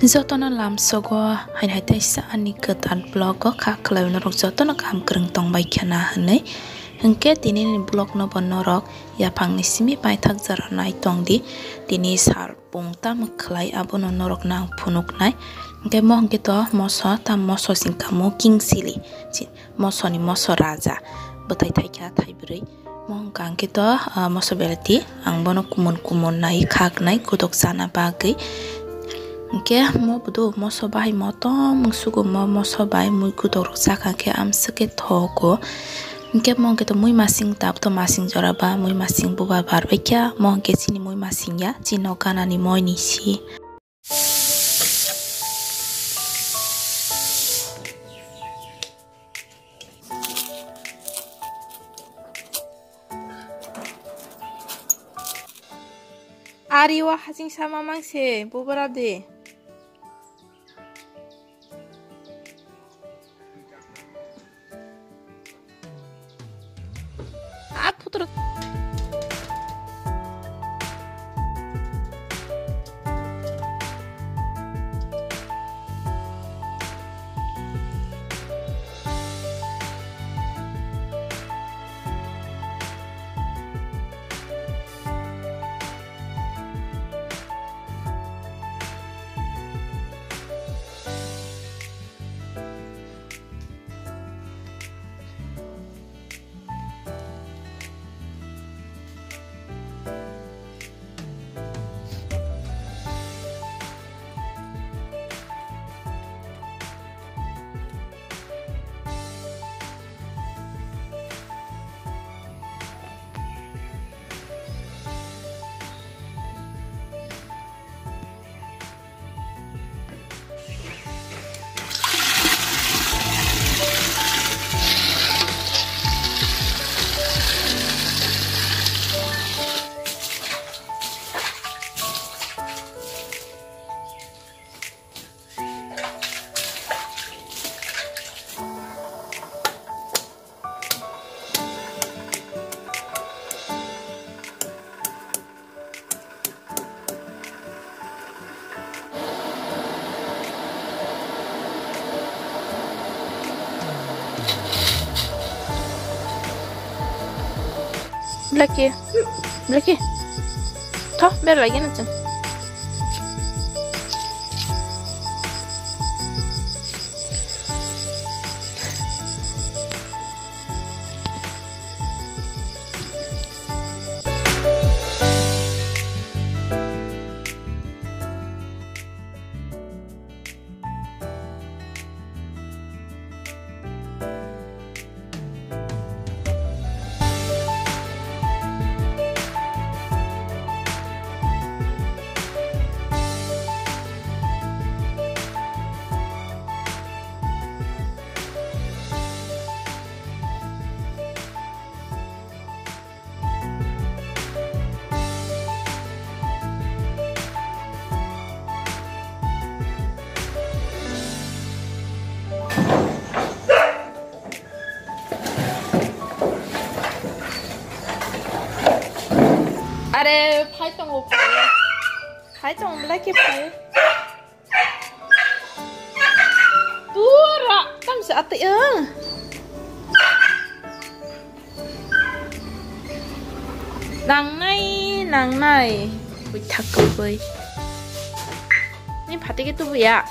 Jotono lamsogo hain haita isa ani ketan blogo kaklai norok jotono kam kereng tong bai khana hanai hingke tini ni blog no bonorok ya pangni simi pai thak jara nai tongdi tini sar pungta mukhlai abono norok nang phunuk nai hingke mo hingke to moso tam moso singkamo king sili moso ni moso raja betai thaikha thaibrui mong kangke to moso belati ang bono kumun kumun nai khak nai kutok sana bagai ke mo budu mo sobai mo to mungsugo mo sobai mui kudor saka ke am seke thogo ke mo ke to mui masing tap to masing joraba mui masing buba barbe kya mo ke sini mui masing ya chino kana ni moi ni si Ariwa hasing sama mangse bubarade putra Blackie, toh biar lagi nanti. Are 파이팅 오빠 파이팅 블랙이 파이 Dura tam sa ate nang nai ui thak ko bơi ni phate ke tu ya